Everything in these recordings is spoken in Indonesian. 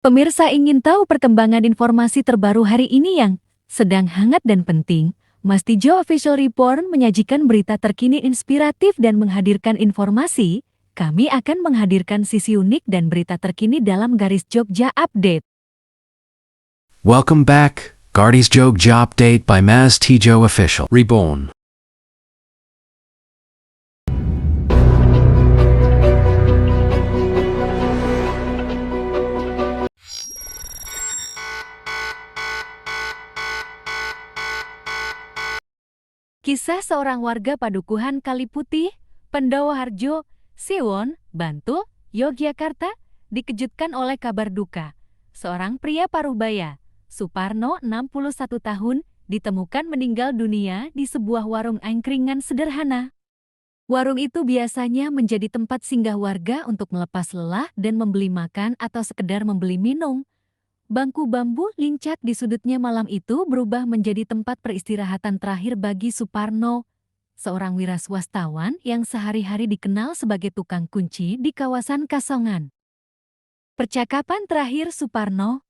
Pemirsa ingin tahu perkembangan informasi terbaru hari ini yang sedang hangat dan penting? Mastijo Official Report menyajikan berita terkini inspiratif dan menghadirkan informasi. Kami akan menghadirkan sisi unik dan berita terkini dalam garis Jogja Update. Welcome back, Gardy's Jogja Update by Maz Tijo Official Reborn. Kisah seorang warga Padukuhan Kaliputih, Pendowoharjo, Siwon, Bantul, Yogyakarta, dikejutkan oleh kabar duka. Seorang pria Parubaya, Suparno 61 tahun, ditemukan meninggal dunia di sebuah warung angkringan sederhana. Warung itu biasanya menjadi tempat singgah warga untuk melepas lelah dan membeli makan atau sekedar membeli minum. Bangku bambu lincah di sudutnya malam itu berubah menjadi tempat peristirahatan terakhir bagi Suparno, seorang wiraswastawan yang sehari-hari dikenal sebagai tukang kunci di kawasan Kasongan. Percakapan terakhir Suparno.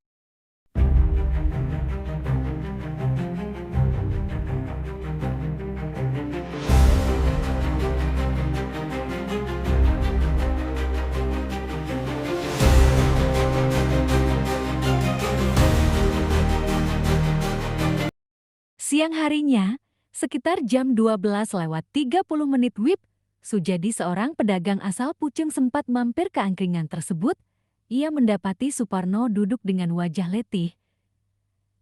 Siang harinya, sekitar jam 12:30 WIB, Sujadi seorang pedagang asal Pucung sempat mampir ke angkringan tersebut. Ia mendapati Suparno duduk dengan wajah letih.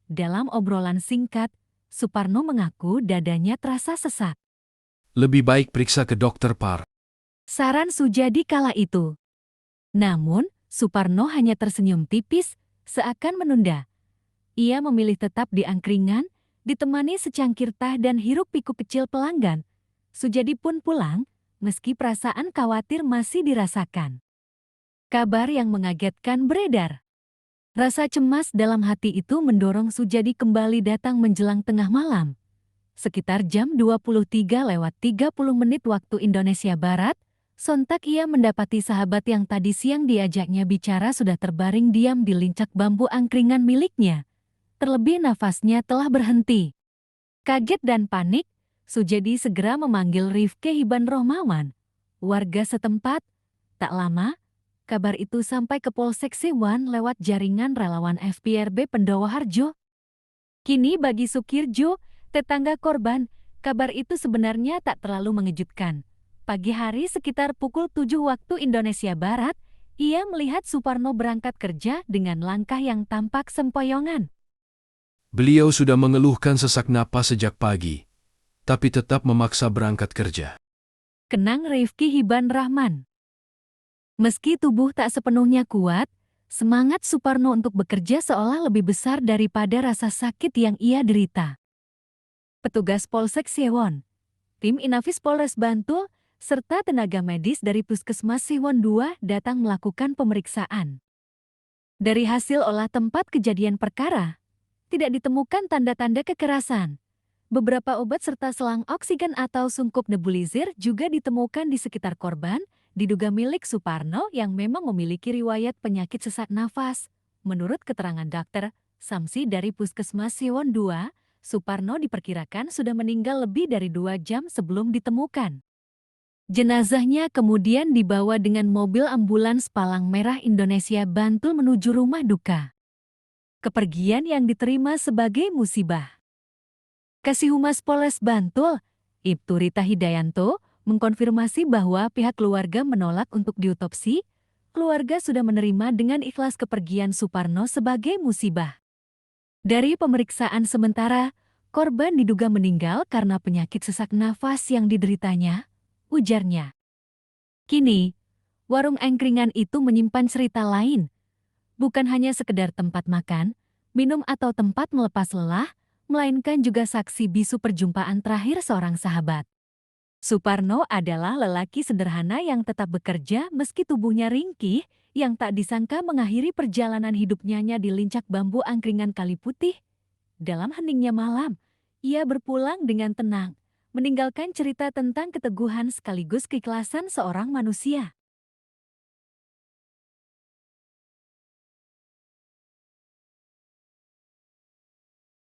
Dalam obrolan singkat, Suparno mengaku dadanya terasa sesak. Lebih baik periksa ke dokter Par. Saran Sujadi kala itu. Namun, Suparno hanya tersenyum tipis, seakan menunda. Ia memilih tetap di angkringan, ditemani secangkir teh dan hiruk-pikuk kecil pelanggan. Sujadi pun pulang, meski perasaan khawatir masih dirasakan. Kabar yang mengagetkan beredar. Rasa cemas dalam hati itu mendorong Sujadi kembali datang menjelang tengah malam. Sekitar jam 23:30 waktu Indonesia Barat, sontak ia mendapati sahabat yang tadi siang diajaknya bicara sudah terbaring diam di lincak bambu angkringan miliknya. Terlebih nafasnya telah berhenti. Kaget dan panik, Sujadi segera memanggil Rifke Hiban Rohmawan, warga setempat. Tak lama, kabar itu sampai ke Polsek Siwan lewat jaringan relawan FPRB Pendowoharjo. Kini bagi Sukirjo, tetangga korban, kabar itu sebenarnya tak terlalu mengejutkan. Pagi hari sekitar pukul 7 waktu Indonesia Barat, ia melihat Suparno berangkat kerja dengan langkah yang tampak sempoyongan. Beliau sudah mengeluhkan sesak napas sejak pagi, tapi tetap memaksa berangkat kerja. Kenang Rifki Hiban Rahman. Meski tubuh tak sepenuhnya kuat, semangat Suparno untuk bekerja seolah lebih besar daripada rasa sakit yang ia derita. Petugas Polsek Siwon, tim Inafis Polres Bantul, serta tenaga medis dari Puskesmas Siwon 2 datang melakukan pemeriksaan. Dari hasil olah tempat kejadian perkara, tidak ditemukan tanda-tanda kekerasan. Beberapa obat serta selang oksigen atau sungkup nebulizer juga ditemukan di sekitar korban, diduga milik Suparno yang memang memiliki riwayat penyakit sesak nafas. Menurut keterangan dokter Samsi dari Puskesmas Siwon 2, Suparno diperkirakan sudah meninggal lebih dari 2 jam sebelum ditemukan. Jenazahnya kemudian dibawa dengan mobil ambulans Palang Merah Indonesia Bantul menuju rumah duka. Kepergian yang diterima sebagai musibah. Kasihumas Polres Bantul, Ibtu Rita Hidayanto, mengkonfirmasi bahwa pihak keluarga menolak untuk diotopsi. Keluarga sudah menerima dengan ikhlas kepergian Suparno sebagai musibah. Dari pemeriksaan sementara, korban diduga meninggal karena penyakit sesak nafas yang dideritanya, ujarnya. Kini, warung angkringan itu menyimpan cerita lain. Bukan hanya sekedar tempat makan, minum atau tempat melepas lelah, melainkan juga saksi bisu perjumpaan terakhir seorang sahabat. Suparno adalah lelaki sederhana yang tetap bekerja meski tubuhnya ringkih, yang tak disangka mengakhiri perjalanan hidupnya di lincak bambu angkringan Kaliputih. Dalam heningnya malam, ia berpulang dengan tenang, meninggalkan cerita tentang keteguhan sekaligus keikhlasan seorang manusia.